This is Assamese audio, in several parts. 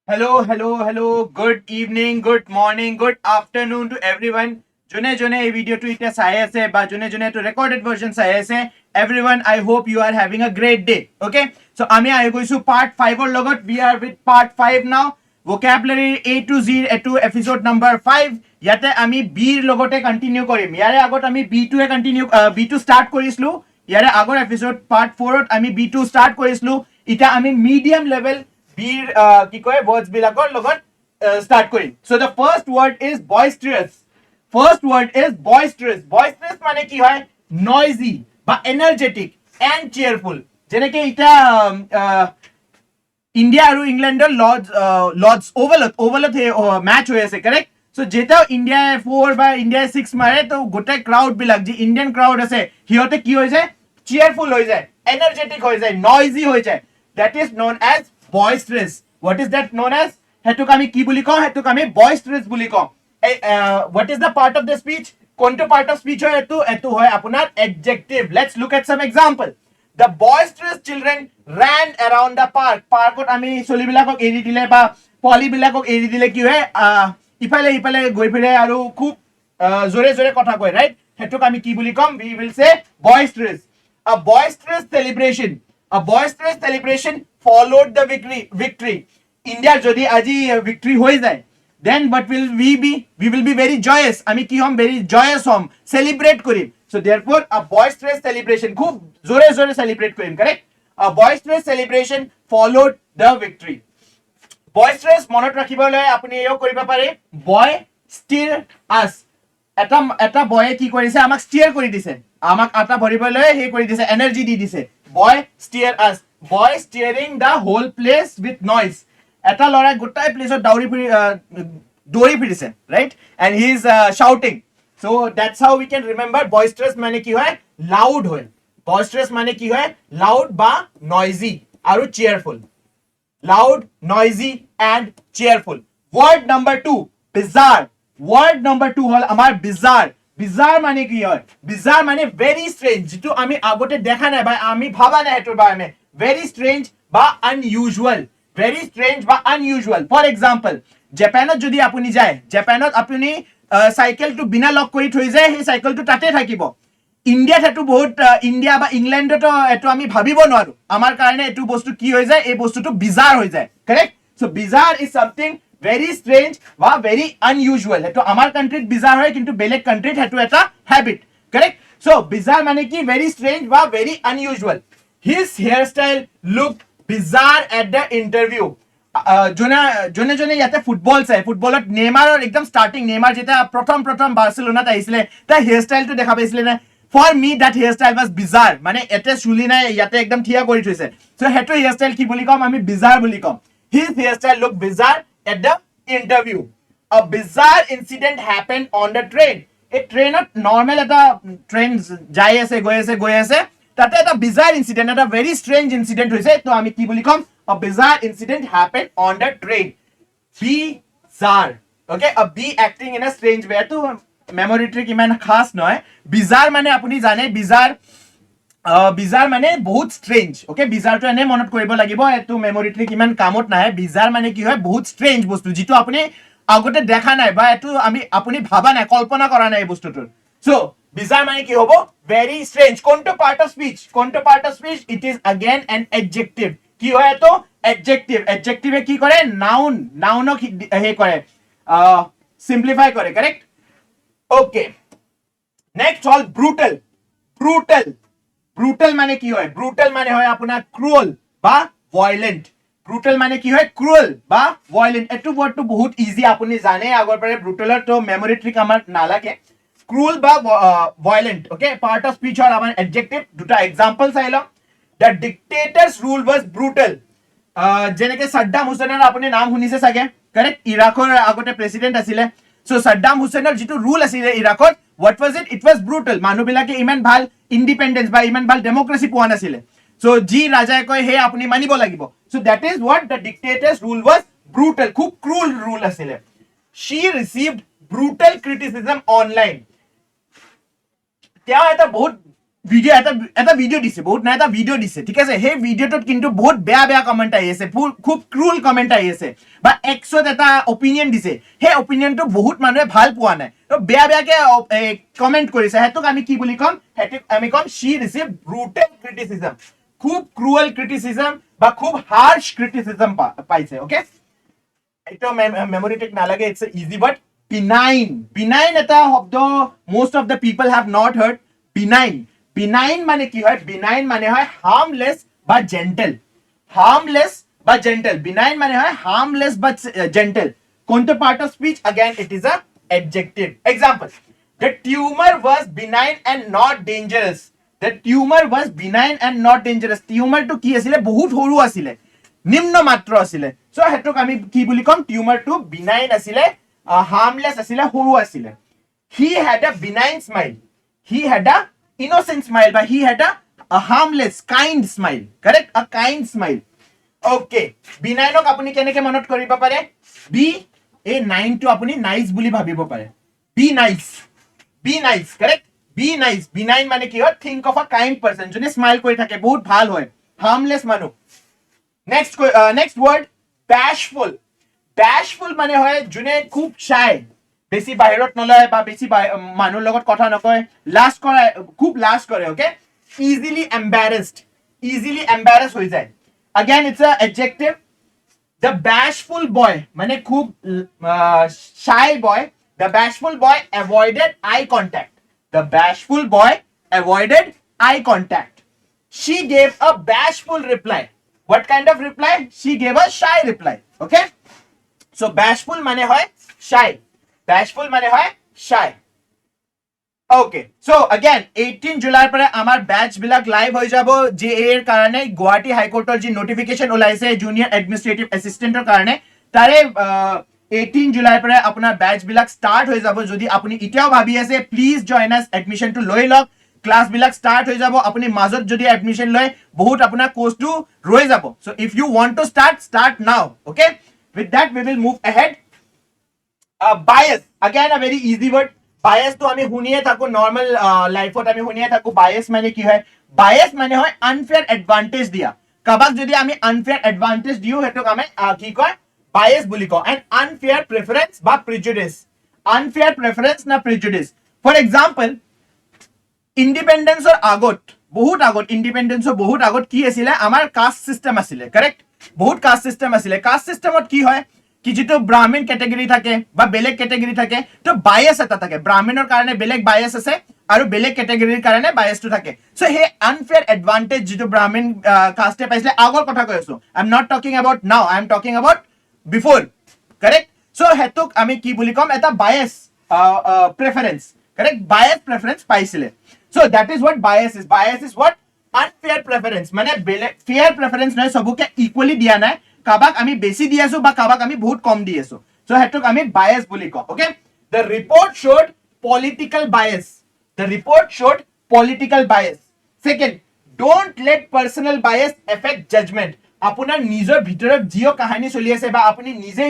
Hello. Good evening, good morning, good afternoon to everyone. যোনে এই ভিডিওটো এতিয়া চাই আছে বা যোনে এইটো ৰেকৰ্ডেড ভাৰ্জন চাই আছে, everyone, I hope you are having a great day. Okay, so আমি আহি গৈছো পাৰ্ট 5 ৰ লগত. We are with part 5 now. vocabulary A to Z এটো এপিসোড নাম্বাৰ 5. ইয়াতে আমি বি ৰ লগতে কন্টিনিউ কৰিম. ইয়াৰে আগত আমি বি2 ষ্টাৰ্ট কৰিছিলো. ইয়াৰে আগৰ এপিসোড পাৰ্ট 4 ত আমি বি2 ষ্টাৰ্ট কৰিছিলো. এতিয়া আমি মিডিয়াম লেভেল বীৰ কি কয় ৱৰ্ডছ বিলাকৰ লগত ষ্টাৰ্ট কৰিম. So the first word is boisterous. First word is boisterous. Boisterous মানে কি হয়? নয়জি বা এনাৰ্জেটিক এণ্ড চিয়াৰফুল. যেনেকে এতিয়া ইণ্ডিয়া আৰু ইংলেণ্ডৰ লৰ্ডছ ওভেলত মেচ হৈ আছে, কাৰেক্ট? সো যেতিয়াও ইণ্ডিয়াই 4 বা ইণ্ডিয়াই 6 মাৰে তো গোটেই ক্ৰাউড বিলাক যি ইণ্ডিয়ান ক্ৰাউড আছে সিহঁতে কি হৈ যায়? চিয়াৰফুল হৈ যায়, এনাৰ্জেটিক হৈ যায়, নয়জি হৈ যায়. That is known as boisterous. What is that known as? Hetuk আমি কি বুলি কওঁ? হেতুক আমি boisterous বুলি কওঁ. What is the part of the speech? কোনটো part of speech হয় এটো? এটো হয় আপোনাৰ adjective. Let's look at some example. The boisterous children ran around the park. পাৰ্কত আমি চলিবিলাকক এৰি দিলে বা পলিবিলাকক এৰি দিলে কি হয়? ইফালে ইফালে গৈ ফিৰে আৰু খুব জোৰে জোৰে কথা কয়, ৰাইট? হেতুক আমি কি বুলি কম? We will say boisterous. A boisterous celebration. A boisterous celebration followed the victory. India jodi aji victory hoi jay, then what will we be? We will be very joyous. Ami ki hum very joyous hom, celebrate korim. So therefore a boisterous celebration, khub zore zore celebrate korim, correct? A boisterous celebration followed the victory. Boisterous monot rakhibolay apuni eyo koriba pare, boy steer us. এটা বয়ে কি কৰিছে? আমাক স্টিয়াৰ কৰি দিছে, আমাক আটা ভৰিবলৈ হে কৰি দিছে, এনাৰ্জি দি দিছে. Boy steer us. Boy steering the whole place with noise. এটা ল'ৰাই গোটাই প্লেচত দৌৰি ফুৰিছে, right? And he is shouting. So that's how we can remember boisterous মানে কি হয়? লাউড হয়. বয়স্টাৰাছ মানে কি হয়? লাউড বা নয়জি আৰু চিয়াৰফুল. Loud, noisy and cheerful. Word number 2, bizarre. Word number 2 হল আমাৰ bizarre. Bizarre মানে কি হয়? Bizarre মানে very strange, যেটো আমি আগতে দেখা নাই বা আমি ভাবা নাই এটোৰ বাৰে. Very strange বা unusual. Very strange বা unusual. For example, জাপানত যদি আপুনি যায়, জাপানত আপুনি চাইকেলটো বিনা লক কৰি থৈ যায়, সেই চাইকেলটো তাতে থাকিব. ইণ্ডিয়াত এটো বহুত, ইণ্ডিয়া বা ইংলেণ্ডত এটো আমি ভাবিব নোৱাৰো. আমাৰ কাৰণে এটো বস্তু কি হৈ যায়? এই বস্তুটো বিজাৰ হৈ যায়, correct? So bizarre is something very strange বা ভেৰি আনইউজুৱেল. এটো আমাৰ কান্ট্ৰিত বিজাৰ হয়, কিন্তু বেলেগ কান্ট্ৰিত এটো এটা হেবিট, কাৰেক্ট? সো বিজাৰ মানে কি? ভেৰি ষ্ট্ৰেঞ্জ বা very unusual. His hair style look bizarre at the interview. যোনে ইয়াতে ফুটবল চাই, ফুটবলত নেইমাৰৰ একদম ষ্টাৰ্টিং, নেইমাৰ যেতিয়া প্ৰথম বাৰ্চেলোনাত আহিছিলে তাৰ হেয়াৰ ষ্টাইলটো দেখা পাইছিলে নে? For me that hairstyle was bizarre. মানে এতে চুলি নাই, ইয়াতে একদম থিয়া কৰি থৈছে. সো হেটো হেয়াৰষ্টাইল কি বুলি কম? আমি bizarre বুলি কম. His hairstyle looked bizarre at the interview. A bizarre incident happened on the train. এই ট্ৰেইনত নৰ্মেল এটা ট্ৰেইন যাই আছে গৈ আছে তাতে এটা bizarre incident, এটা very strange incident হৈছে. তো আমি কি বুলি কম? A bizarre incident happened on the train. Bizarre. Okay, a be acting in a strange way. তো মেমৰি ট্ৰিক ইমান খাস নহয়. বিজাৰ মানে আপুনি জানে, বিজাৰ মানে বহুত ষ্ট্ৰেঞ্জ. ওকে, বিজাৰটো এনে মনত কৰিব লাগিব, এটো মেমৰি ট্ৰিক ইমান কামত নাহে. বিজাৰ মানে কি হয়? বহুত ষ্ট্ৰেঞ্জ বস্তু, যিটো আপুনি আগতে দেখা নাই বা এটো আপুনি ভাবা নাই, কল্পনা কৰা নাই এই বস্তুটোৰ. সো বিজাৰ মানে কি হ'ব? Very strange. কোনটো part of speech? It is again an adjective. কি হয় এটো? এডজেক্টিভ. এডজেক্টিভে কি কৰে? নাউনক হে কৰে, সিম্পলিফাই কৰে, correct? Okay. Next all brutal. Brutal মানে কি হয়? Brutal মানে হয় আপোনাৰ cruel বা violent. Brutal মানে কি হয়? Cruel বা violent. এটো ওয়ার্ডটো বহুত ইজি, আপুনি জানে আগৰ পৰে brutal তো মেমৰি ট্ৰিক আমাৰ নালাগে. Cruel বা violent. Okay, part of speech or আমাৰ adjective. দুটা example চাই লওঁ. The dictator's rule was brutal. যেনেকে সাদ্দাম হুছেইনৰ আপুনি নাম শুনিছে চাগে, কাৰেক্ট? ইৰাকৰ আগতে প্ৰেসিডেন্ট আছিলে. সো সাদ্দাম হুছেইনৰ যেটো ৰুল আছিল ইৰাকত, what was it? It was brutal. মানুহ বিলাকে ইমান ভাল ইন্ডিপেন্ডেন্স বা ইমান ভাল ডেমোক্ৰেসি পোৱা নাছিলে. সো জি ৰাজাই কয় হে আপুনি মানিব লাগিব. So that is what the dictator's rule was brutal. খুব ক্রুল রুল আছিলে. She received brutal criticism online. তেওঁ এটা বহুত ভিডিঅ' এটা ভিডিঅ' দিছে, বহুত নাই এটা ভিডিঅ' দিছে, ঠিক আছে। সেই ভিডিঅ'টোত কিন্তু বহুত বেয়া কমেণ্ট আহি আছে, খুব ক্ৰুল কমেণ্ট আহি আছে, বা এক্সত এটা অপিনিয়ন দিছে, সেই অপিনিয়নটো বহুত মানুহে ভাল পোৱা নাই, তো বেয়াকে কমেণ্ট কৰিছে। সেইটোক আমি কি বুলি ক'ম? সেইটোক আমি ক'ম শ্বি ৰিচিভ ব্ৰুটেল ক্ৰিটিচিজম, খুব ক্ৰুৱেল ক্ৰিটিচিজম বা খুব হাৰ্শ ক্ৰিটিচিজম পাইছে। অ'কে, এইটো মেমৰিটেক নালাগে, it's easy but benign. Benign এটা শব্দ most of the people have not heard. Benign, benign মানে কি হয়? বিনাইন মানে হয় হার্মলেস বা জেন্টেল, হার্মলেস বা জেন্টেল। বিনাইন মানে হয় হার্মলেস বা জেন্টেল। কোনটো part of speech? Again it is a adjective. Example, the tumor was benign and not dangerous. The tumor was benign and not dangerous. tumor to কি আছিলে? বহুত সৰু আছিলে, নিম্ন মাত্ৰ আছিলে। সো হেতুক আমি কি বুলি কম? টিউমাৰ টু বিনাইন আছিলে, হাৰ্মলেস আছিলে, সৰু আছিলে। He had a benign smile. He had a innocent smile, but he had a harmless, kind smile. Correct? A kind smile. Okay. Benign ok apuni keneke manot koriba pare? Be a nine to apuni nice বুলি ভাবিব পাৰে। Be nice. Be nice. Correct? Be nice. Benign মানে কি হয়? Think of a kind person. যোনে স্মাইল কৰি থাকে, বহুত ভাল হয়। Harmless মানুহ। Next word, bashful. Bashful মানে হয় যোনে খুব shy, বেছি বাহিৰত নলয় বা বেছি মানুহৰ লগত কথা নকয়, লাজ কৰে, খুব লাজ কৰে। Okay, easily embarrassed, easily embarrassed হৈ যায়। Again it's a adjective. The bashful boy মানে খুব shy boy, the bashful boy avoided eye contact. The bashful boy avoided eye contact. She gave a bashful reply. What kind of reply? She gave a shy reply. Okay, so bashful mane hoy shy, bashful mane hoy shy. Okay, so again 18 July পৰা আমাৰ ব্যাচ বিলাক লাইভ হৈ যাব। জেএ এৰ কাৰণে গুৱাহাটী হাইকোৰ্টৰ যি নটিফিকেশন ওলাইছে জুনিয়ৰ এডমিনিষ্ট্ৰেটিভ এসিস্টেন্টৰ কাৰণে, তাৰে 18 জুলাই পৰা আপোনাৰ ব্যাচ বিলাক স্টাৰ্ট হৈ যাব। যদি আপুনি এতিয়াও ভাবি আছে, প্লিজ জয়েন আস, এডমিশনটো লৈ লওক। ক্লাস বিলাক স্টাৰ্ট হৈ যাব। আপুনি মাজত যদি এডমিশন লয়, বহুত আপোনাৰ কোৰ্সটো ৰৈ যাব। So if you want to start now. Okay, with that we will move ahead. Bias, again a very easy word. Bias to আমি শুনিয়ে থাকো, নর্মাল লাইফত আমি শুনিয়ে থাকো। bias মানে কি হয়? bias মানে হয় unfair advantage দিয়া। কাবাক যদি আমি unfair advantage দিও, হেতুক আমি কি কয়? bias বুলি কওঁ। and unfair preference বা prejudice, unfair preference না prejudice। for example, ইন্ডিপেন্ডেন্সৰ আগত, বহুত আগত, ইন্ডিপেন্ডেন্সৰ বহুত আগত কি আছিলে? আমাৰ কাষ্ট সিস্টেম আছিলে। কাৰেক্ট? বহুত কাষ্ট সিস্টেম আছিলে। কাষ্ট সিস্টেমত কি হয় কি যেটো ব্ৰাহ্মণ ক্যাটেগৰী থাকে বা বেলেগ ক্যাটেগৰী থাকে, তো বায়াস এটা থাকে। ব্ৰাহ্মণৰ কাৰণে বেলেগ বায়াস আছে আৰু বেলেগ ক্যাটেগৰীৰ কাৰণে বায়াসটো থাকে। সো হে আনফেয়াৰ এডভান্টেজ যেটো ব্ৰাহ্মণ কাষ্টে পাইছিলে, আগৰ কথা কৈ আছো। I am not talking about now, I am talking about before. Correct? So হেতুক আমি কি বুলি কম? এটা bias preference. Correct? Bias preference পাইছিলে। So that is what bias is. Bias is what? Unfair preference. মানে fair preference নহয়, সবকে equally দিয়া নাই। কাবাক আমি বেছি দি আছো বা কাবাক আমি বহুত কম দি আছো। So হেতুক আমি bias বুলি কওঁ। Okay? The report showed political bias. The report showed political bias. Second, don't let personal bias affect judgment. আপোনাৰ নিজৰ ভিতৰত জিও কাহিনী চলি আছে বা আপুনি নিজে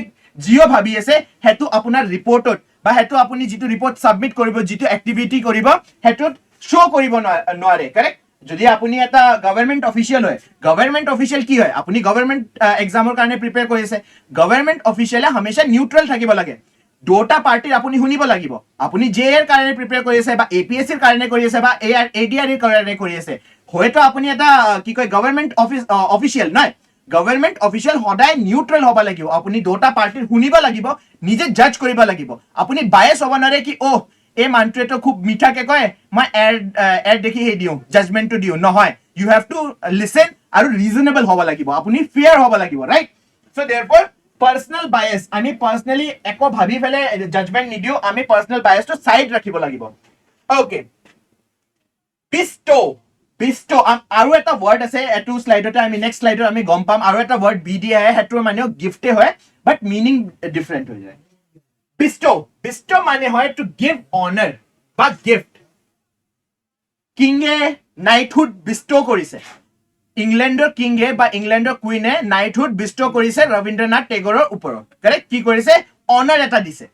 জিও ভাবি আছে, হেতু আপোনাৰ ৰিপৰ্টত বা হেতু আপুনি যেটো ৰিপৰ্ট সাবমিট কৰিব, যেটো এক্টিভিটি কৰিব, হেতুত শো কৰিব নোৱাৰে। কাৰেক্ট? যদি আপুনি এটা গভৰ্নমেন্ট অফিচিয়াল হয়, গভৰ্নমেন্ট অফিচিয়াল কি হয়? আপুনি গভৰ্নমেন্ট এক্সামৰ কাৰণে প্ৰিপেয়াৰ কৰি আছে, গভৰ্নমেন্ট অফিচিয়ালে হমেশা নিউট্ৰেল থাকিব লাগে। দুটা পাৰ্টিৰ আপুনি শুনিব লাগিব। আপুনি জে এৰ কাৰণে প্ৰিপেয়াৰ কৰি আছে বা এপিএসসিৰ কাৰণে কৰি আছে বা এডিআৰ এৰ কাৰণে কৰি আছে, হয়তো আপুনি এটা কি কয় গভৰ্নমেন্ট অফিচিয়াল নহয়। গভৰ্নমেন্ট অফিচিয়াল সদায় নিউট্ৰেল হ'ব লাগিব। আপুনি দুটা পাৰ্টিৰ শুনিব লাগিব, নিজে জাজ কৰিব লাগিব। আপুনি বায়াস হ'ব নোৱাৰে কি অ এই মানুহটোৱে তো খুব মিঠাকে কয়, মই এৰ দেখি হে দিওঁ, জাজমেন্টটো দিওঁ। নহয়, ইউ হেভ টু লিসেন আৰু ৰিজনেবল হ'ব লাগিব। আপুনি ফেয়াৰ হ'ব লাগিব। ৰাইট? সো দেয়াৰফৰ পাৰ্সোনাল বায়াস, আমি পাৰ্সোনালি একো ভাবি ফেলে জাজমেন্ট নিদিও, আমি পাৰ্সোনাল বায়াসটো সাইড ৰাখিব লাগিব। ওকে, বিস্টো। বিস্টো আৰু এটা ওয়াৰ্ড আছে, এটো স্লাইডতে আমি নেক্সট স্লাইডত আমি গম পাম। আৰু এটা ওয়াৰ্ড বি ডি আই, হেতুৰ মানে গিফটে হয়, বাট মিনিং ডিফাৰেন্ট হৈ যায়। বিস্টো, বিস্টো মানে হয় টু গিভ অনাৰ বা গিফট। কিঙে নাইটহুড বিস্টো কৰিছে। ইংলেণ্ডৰ কিঙে বা ইংলেণ্ডৰ কুইনে নাইটহুড বিস্টো কৰিছে ৰবীন্দ্ৰনাথ টেগৰৰ ওপৰত। কাৰেক্ট? কি কৰিছে? অনাৰ এটা দিছে।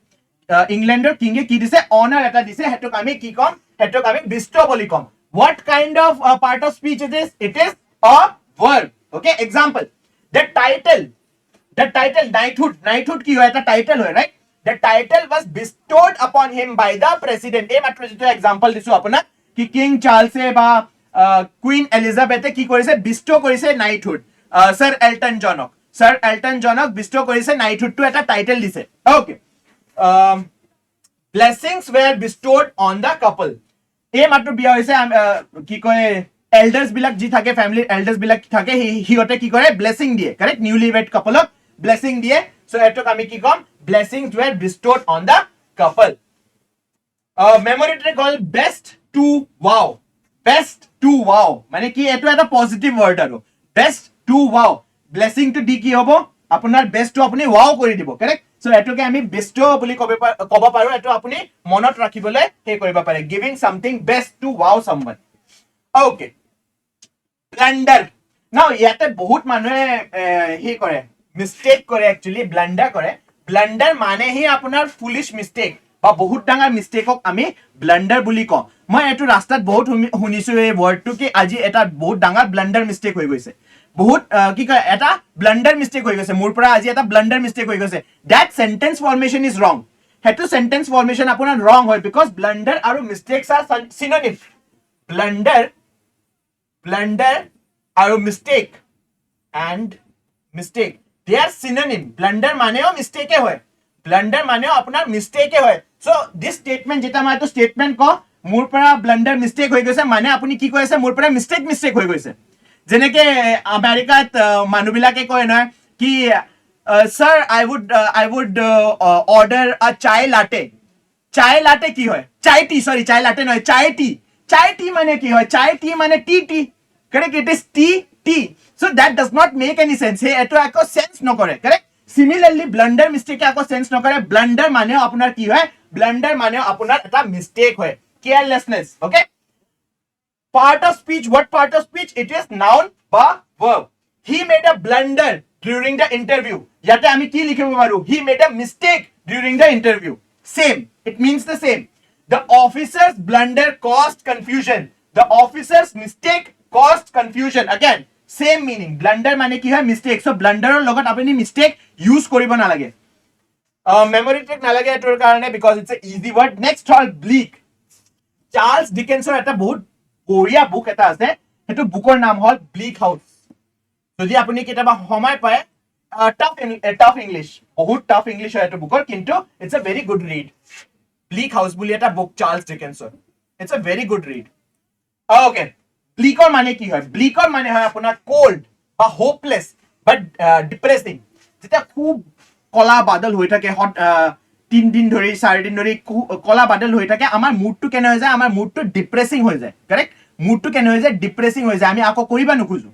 ইংলেণ্ডৰ কিঙে কি দিছে? অনাৰ এটা দিছে। হেতুক আমি কি কম? হেতুক আমি বিস্টো বুলি কম। What kind of part of speech it is? It is a verb. Okay, example. The title knighthood ki hoy, eta title hoy, right? The title was bestowed upon him by the president. এই মাত্ৰ যেটো example দিছো আপোনাক কি কিং চাৰ্লছে বা কুইন এলিজাবেথে কি কৰিছে বিস্টো কৰিছে নাইটহুড স্যাৰ এলটন জনক বিস্টো কৰিছে নাইটহুড টু এটা টাইটেল দিছে okay blessings were bestowed on the couple এই মাত্ৰ বিয়া হৈছে কি কয় এল্ডাৰ্স বিলাক যি থাকে ফ্যামিলিৰ এল্ডাৰ্স বিলাক থাকে হিহঁতে কি কৰে ব্লেসিং দিয়ে কারেক্ট নিউলি ওয়েড কাপলক ব্লেসিং দিয়ে সো এটোক আমি কি কম blessings were bestowed on the couple memory trick called best to wow মানে কি এটো এটা পজিটিভ ওয়ার্ড আৰু best to wow blessing to দি কি হ'ব আপোনাৰ best to আপুনি wow কৰি দিব কাৰেক্ট সো এটোকে আমি besto বুলি কব পাৰো এটো আপুনি মনত ৰাখিবলৈ হে কৰিব পাৰে giving something best to wow someone okay blunder now ইয়াতে বহুত মানুহে হে কৰে মিস্টেক কৰে একচুয়ালি ব্লান্ডাৰ কৰে ব্লান্ডাৰ মানে হি আপোনাৰ ফুলিশ মিস্টেক বা বহুত ডাঙৰ মিস্টেকক আমি ব্লান্ডাৰ বুলি কওঁ মই এটো ৰাস্তাত বহুত শুনিছো এই ওয়াৰ্ডটো কি আজি এটা বহুত ডাঙৰ ব্লান্ডাৰ মিস্টেক হৈ গৈছে বহুত কি কয় এটা ব্লান্ডাৰ মিস্টেক হৈ গৈছে মোৰ পৰা আজি এটা ব্লান্ডাৰ মিস্টেক হৈ গৈছে দ্যাট সেন্টেন্স ফৰ্মেশন ইজ ৰং হেতু সেন্টেন্স ফৰ্মেশন আপোনাৰ ৰং হয় বিকজ ব্লান্ডাৰ আৰু মিস্টেকস আৰ সিনোনিম ব্লান্ডাৰ আৰু mistake and mistake they are synonym blunder মানেও মিস্টেকে হয় ব্লান্ডাৰ মানেও আপোনাৰ মিস্টেকে হয় সো দিস স্টেটমেন্ট যেটা মই তো স্টেটমেন্ট ক মোৰ পৰা ব্লান্ডাৰ মিস্টেক হৈ গৈছে মানে আপুনি কি কৈ আছে মোৰ পৰা মিস্টেক হৈ গৈছে যেনেকে আমেৰিকাত মানুহবিলাকে কয় নহয় কি স্যাৰ আই উড অৰ্ডাৰ আ চাই লাটে কি হয় চাই লাটে নহয় চাই টি মানে কি হয় চাই টি মানে T correct it is T so that does not make any sense হে এটো একো সেন্স নকৰে কাৰেক্ট সিমিলাৰলি ব্লান্ডাৰ মিস্টেক একো সেন্স নকৰে ব্লান্ডাৰ মানে আপোনাৰ কি হয় ব্লান্ডাৰ মানে আপোনাৰ এটা মিস্টেক হয় carelessness okay part of speech what part of speech it is noun ba verb he made a blunder during the interview yate ami ki likhibo paru he made a mistake during the interview same it means the same the officer's blunder caused confusion the officer's mistake caused confusion again same meaning blunder mane ki hoy mistake so blunder or logot apni mistake use koribo na lage memory trick na lage etor karone because it's a easy word next all bleak charles dickensor eta bahut Korea book এটা আছে হেতু বুকৰ নাম হল ব্লিক হাউস যদি আপুনি কিতাবা সময় পায় টাফ ইংলিশ বহুত টাফ ইংলিশ হয় এটো বুকৰ কিন্তু it's a very good read Bleak House বুলি এটা বুক চাৰ্লস ডিকেন্সৰ it's a very good read okay ব্লিকৰ মানে কি হয় ব্লিকৰ মানে হয় আপোনাৰ কোল্ড বা হোপলেস বাট ডিপ্ৰেসিং যেটা খুব কলা বাদল হৈ থাকে 3 দিন ধৰি 4 দিন ধৰি কলা বাদল হৈ থাকে আমাৰ মুডটো কেনে হৈ যায় আমাৰ মুডটো ডিপ্ৰেসিং হৈ যায় কাৰেক্ট মুডটো কেনে হৈ যায় ডিপ্ৰেসিং হৈ যায় আমি আকৌ কৰিবা নুখুজো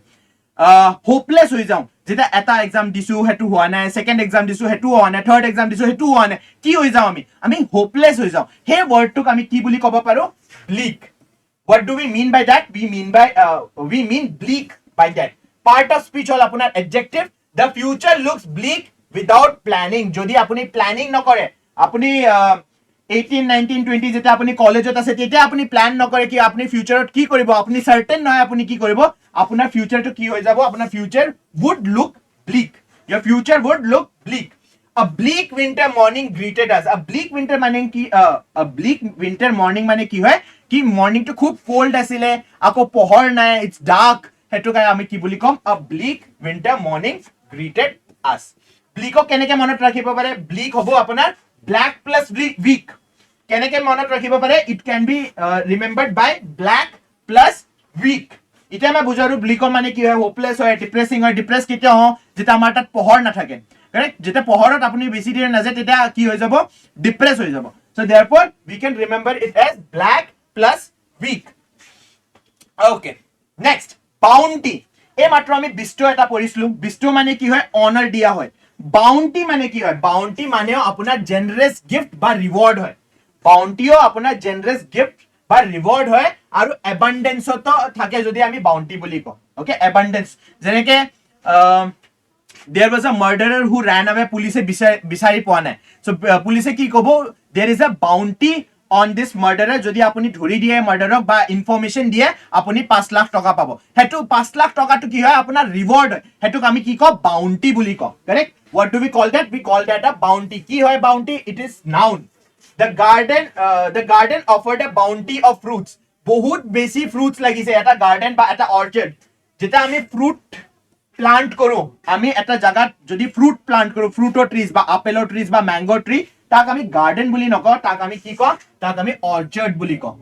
হোপলেস হৈ যাও যেটা এটা এক্সাম দিছো হেতু হোৱা নাই সেকেন্ড এক্সাম দিছো হেতু হোৱা নাই থাৰ্ড এক্সাম দিছো হেতু হোৱা নাই কি হৈ যাও আমি হোপলেস হৈ যাও হে ওয়াৰ্ডটোক আমি কি বুলি ক'ব পাৰো bleak what do we mean by that we mean bleak by that part of speech হল আপোনাৰ adjective the future looks bleak without planning যদি আপুনি প্ল্যানিং নকৰে আপুনি 18 19 20 যেটা আপুনি কলেজত আছে তেতিয়া আপুনি প্ল্যান নকৰে কি আপুনি ফিউচাৰত কি কৰিব আপুনি সাৰ্টেন নহয় আপুনি কি কৰিব আপোনাৰ ফিউচাৰটো কি হৈ যাব আপোনাৰ future would look bleak your future would look bleak a bleak winter morning greeted us a bleak winter morning কি a bleak winter morning মানে কি হয় কি মৰ্নিংটো খুব কোল্ড আছিলে আকৌ পোহৰ নাই ইটস ডার্ক হেতু কাই আমি কি বুলি কম a bleak winter morning greeted us ব্লিকক কেনেকে মনত ৰাখিব পাৰে ব্লিক হ'ব আপোনাৰ black plus weak কেনেকে মনত ৰাখিব পাৰে it can be remembered by black plus weak ইটা মই বুজাৰো ব্লিকৰ মানে কি হয় হোপলেস হয় ডিপ্ৰেসিং হয় ডিপ্ৰেস কিতে হ যেটা আমাৰ তাত পোহৰ নাথাকে কাৰেক্ট যেটা পোহৰত আপুনি বেছি দিন নাযায় তেতিয়া কি হৈ যাব ডিপ্রেস হৈ যাব so therefore we can remember it as black plus weak okay next bounty এই মাত্ৰ আমি বিস্টো এটা পঢ়িছিলো বিস্টো মানে কি হয় অনাৰ দিয়া হয় বাউন্টি মানে কি হয় বাউন্টি মানেও আপোনাৰ জেনাৰেস গিফট বা ৰিওয়াৰ্ড হয় বাউন্টিও আপোনাৰ জেনাৰেস গিফট বা ৰিওয়াৰ্ড হয় আৰু অ্যাবান্ডেন্সতো থাকে যদি আমি বাউন্টি বুলি কওঁ ওকে অ্যাবান্ডেন্স যেনেকে there was a murderer who ran away পুলিশে বিচাৰি পোৱা নাই so পুলিশে কি ক'ব there is a bounty on this murderer যদি আপুনি ধৰি দিয়ে মাৰ্ডাৰক বা ইনফৰমেশন দিয়ে আপুনি 5 লাখ টকা পাব হেতু 5 লাখ টকাটো কি হয় আপোনাৰ ৰিৱাৰ্ড হয় হেতুক আমি কি কওঁ বাউন্টি বুলি কওঁ correct what do we call that a bounty কি হয় bounty it is noun the garden offered a bounty of fruits বহুত বেছি fruits লাগিছে এটা গার্ডেন বা এটা অর্চার্ড যেটা আমি ফ্রুট প্লান্ট কৰো আমি এটা জায়গাত যদি ফ্ৰুট প্লান্ট কৰো ফ্ৰুটৰ ট্ৰিজ বা আপেলৰ ট্রিজ বা ম্যাঙ্গো ট্রি তাক আমি গার্ডেন বুলি নকওঁ তাক আমি কি কওঁ তাক আমি অর্চার্ড বুলি কওঁ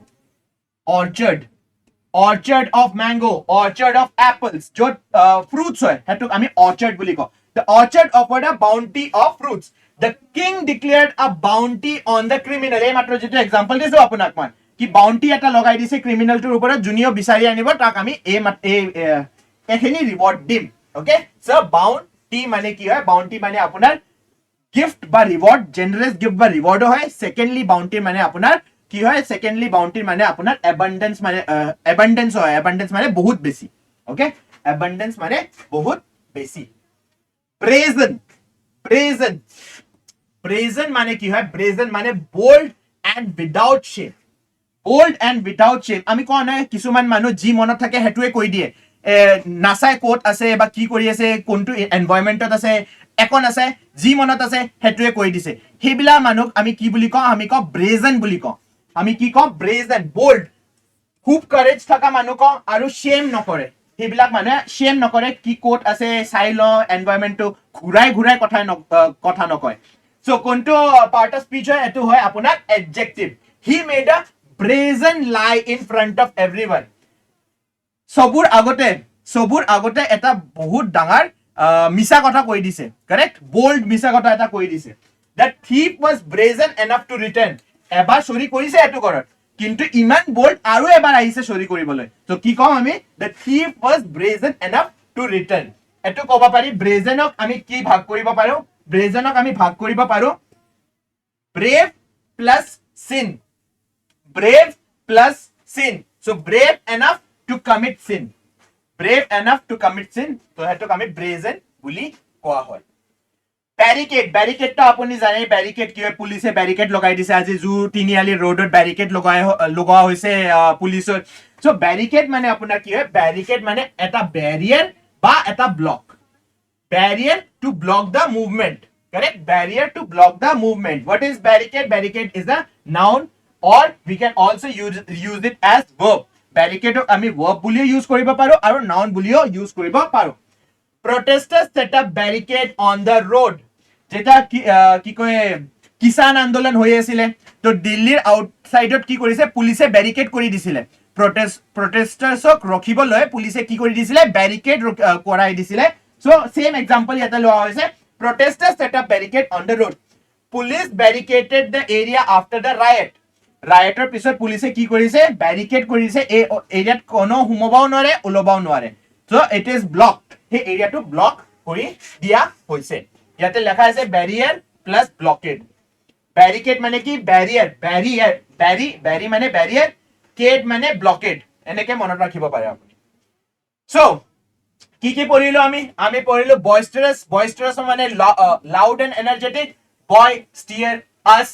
orchard of mango orchard of apples য'ত ফ্ৰুটছ হয় হেতুক আমি অর্চার্ড বুলি কওঁ the orchard offered a bounty of fruits the king declared a bounty on the criminal এই মাত্ৰ যেটো এক্সাম্পল দিছো আপোনাক মই কি বাউন্টি এটা লগাই দিছে ক্ৰিমিনেলটোৰ ওপৰত জুনিও বিচাৰি আনিব তাক আমি এখিনি ৰিৱাৰ্ড দিম ওকে সো বাউন্টি মানে কি হয় বাউন্টি মানে আপোনাৰ গিফট বা রিওয়ার্ড জেনারেস গিফট বা রিওয়ার্ড হয় সেকেন্ডলি বাউন্টি মানে আপনার কি হয় সেকেন্ডলি বাউন্টি মানে আপনার অ্যাবান্ডেন্স হয় অ্যাবান্ডেন্স মানে বহুত বেশি ওকে অ্যাবান্ডেন্স মানে বহুত বেশি ব্রেজন মানে কি হয় ব্রেজন মানে বোল্ড এন্ড উইদাউট শেম আমি কোৱা নাই কিছুমান মানুহ যি মনত থাকে হেতুৱে কৈ দিয়ে নাচাই কোট আছে বা কি কৰি আছে কোনটো এনভায়ৰনমেন্টত আছে একন আছে যি মনত আছে হেতুৱে কৈ দিছে হেবিলা মানুহ আমি কি বুলি কওঁ আমি কওঁ ব্রেজন বুলি কওঁ আমি কি কওঁ ব্রেজন বোল্ড খুব কাৰেজ থকা মানুহ কওঁ আৰু শেম নকৰে হেবিলাক মানে শেম নকৰে কি কোট আছে চাই ল এনভায়ৰনমেন্টটো ঘুৰাই কথা নকয় সো কোনটো পাৰ্ট অফ স্পীচ হয় এটো হয় আপোনাৰ adjective he made a brazen lie in front of everyone সবুৰ আগতে এটা বহুত ডাঙৰ মিছা কথা কৈ দিছে কাৰেক্ট বোল্ড মিছা কথা এটা কৈ দিছে that thief was brazen enough to return এবাৰ চুৰি কৰিছে এটো ঘৰত কিন্তু ইমান বোল্ড আৰু এবাৰ আহিছে চুৰি কৰিবলৈ তো কি কম আমি the thief was brazen enough to return এটো ক'ব পাৰি ব্ৰেজেনক আমি কি ভাগ কৰিব পাৰো ব্ৰেজেনক আমি ভাগ কৰিব পাৰো brave plus sin so brave enough to commit sin তো হেতুক আমি ব্রেজন বুলি কোৱা হয় ব্যাৰিকেড তো আপুনি জানে ব্যাৰিকেড কি হয় পুলিশে ব্যাৰিকেড লগাই দিছে আজি জু তিনিআলি ৰোডত ব্যাৰিকেড লগোৱা হৈছে পুলিশৰ সো ব্যাৰিকেড মানে আপোনাৰ কি হয় ব্যাৰিকেড মানে এটা ব্যাৰিয়াৰ বা এটা block barrier to block the movement correct barrier to block the movement what is barricade is a noun or we can also use it as verb barricade আমি verb বুলিও ইউজ কৰিব পাৰো আৰু noun বুলিও ইউজ কৰিব পাৰো protesters set up barricade on the road যেটা কি কয় কিষান আন্দোলন হৈ আছিল তো দিল্লীৰ আউটসাইডত কি কৰিছে পুলিশে ব্যাৰিকেড কৰি দিছিল protestersক ৰখিবলৈ পুলিশে কি কৰি দিছিল ব্যাৰিকেড কৰাই দিছিল so same example yata loa hoise protesters set up barricade on the road police barricaded the area after the rioter pisot police ki korise barricade korise ei area kono humobao nore ulobao nore so it is blocked he area to block kori dia hoise yate lekha ase barrier plus blockade barricade mane ki barrier mane barrier cade mane blockade eneke monot rakhibo pare apuni so কি পঢ়িলো আমি পঢ়িলো বয়স্টারাস মানে loud and energetic boisterous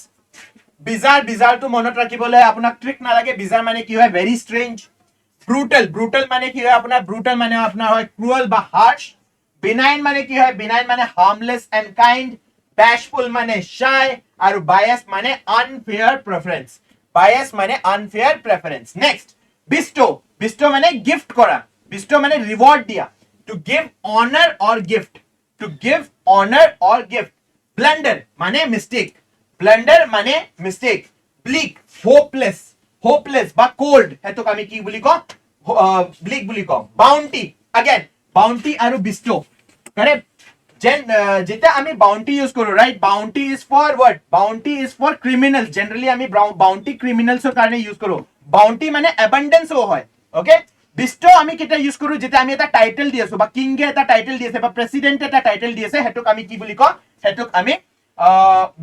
bizarre তো মনত ৰাখিবলৈ আপোনাক ট্ৰিক নালাগে বিজাৰ মানে কি হয় ভেৰি স্ট্ৰেঞ্জ ব্ৰুটাল মানে কি হয় আপোনাৰ ব্ৰুটাল মানে আপোনাৰ হয় ক্ৰুয়েল বা হাৰ্শ বিনাইন মানে কি হয় বিনাইন মানে হাৰ্মলেস এন্ড কাইন্ড ব্যাশফুল মানে শাই আৰু বায়াস মানে আনফেয়ার প্রেফারেন্স নেক্সট বিস্টো মানে গিফট করা বিস্টো মানে রিওয়ার্ড দিয়া to give honor or gift blunder mane mistake bleak hopeless ba cold heto ami ki buli ko bleak buli ko bounty aru bestow correct jeta ami bounty use koru right bounty is for what bounty is for criminals generally ami bounty criminals or karone use koru bounty mane abundance ho hoy okay বিস্টো আমি কেটা ইউজ কৰো যেটা আমি এটা টাইটেল দি আছো বা কিংগে এটা টাইটেল দি আছে বা প্রেসিডেন্ট এটা টাইটেল দি আছে হেতুক আমি কি বুলি কম হেতুক আমি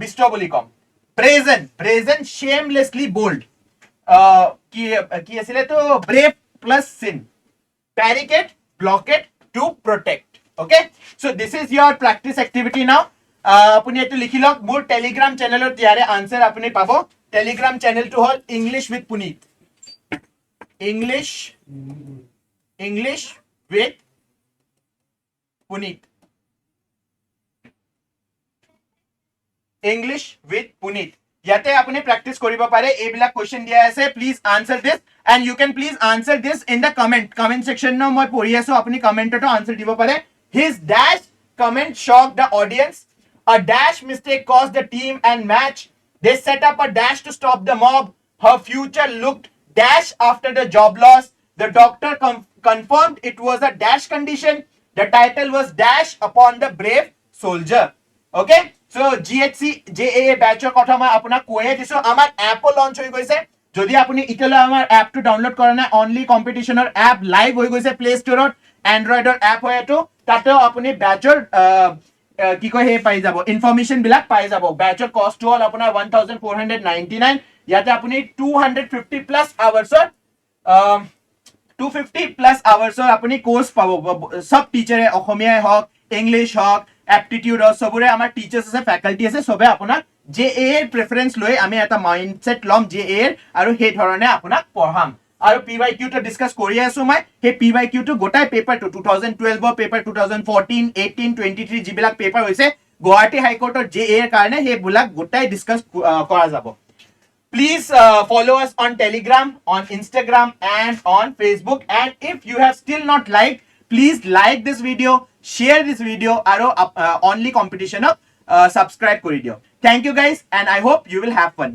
বিস্টো বুলি কম ব্রেজন shamelessly bold কি আছিল তো brave plus sin barricade blockade to protect okay so this is your practice activity now আপুনি এটো লিখি লওক মোৰ টেলিগ্ৰাম চ্যানেলত ইয়াৰে আনসাৰ আপুনি পাব টেলিগ্ৰাম চেনেলটো হ'ল English with Punit English with Punit English with Punit ইয়াতে আপুনি প্ৰেক্টিচ কৰিব পাৰে এইবিলাক কুৱেশ্যন দিয়া আছে please answer this and you can please answer this in the comment section ন মই পঢ়ি আছো আপুনি কমেণ্টতো আনসাৰ দিব পাৰে হিজ ডেশ comment shock the audience a dash mistake caused the team and match they set up a dash to stop the mob her future looked dash after the job loss the doctor confirmed it was a dash condition the title was dash upon the brave soldier okay so GHC JAA batch কথা মই আপোনাক কৈয়ে দিছো আমাৰ এপও লঞ্চ হৈ গৈছে যদি আপুনি ইতিয়ালৈ আমাৰ এপটো ডাউনলোড কৰা নাই অনলি কম্পিটিশনৰ এপ লাইভ হৈ গৈছে প্লে ষ্টৰত এন্ড্ৰইডৰ এপ হয় এটো তাতেও আপুনি ব্যাচৰ কি কয় হে পাই যাব ইনফৰমেশন বিলাক পাই যাব ব্যাচৰ কষ্ট হল আপোনাৰ 1499 ইয়াতে আপুনি 250 প্লাস আৱাৰ্ছৰ 250 প্লাস আৱাৰ্ছৰ আপুনি কোৰ্স পাব সব টিচাৰে অসমীয়াই হওক ইংলিশ হওক এপটিটিউড হওক সবৰে আমাৰ টিচাৰ্স আছে ফেকাল্টি আছে সবে আপোনাক JAA এৰ প্ৰেফাৰেন্স লৈ আমি এটা মাইন্ডসেট লম JAA এৰ আৰু সেই ধৰণে আপোনাক পঢ়াম আৰু PYQ টো ডিসকাস কৰি আছো মই সেই PYQ টো গোটাই পেপাৰটো 2012 ৰ পেপাৰ 2014 18 23 যিবিলাক পেপাৰ হৈছে গুৱাহাটী হাইকোৰ্টৰ JAA এৰ কাৰণে সেই বুলাক গোটাই ডিসকাস কৰা যাব Please follow us on Telegram, on Instagram and on Facebook and if you have still not liked, please like this video, share this video aro only competition of subscribe kori dio. Thank you guys and I hope you will have fun.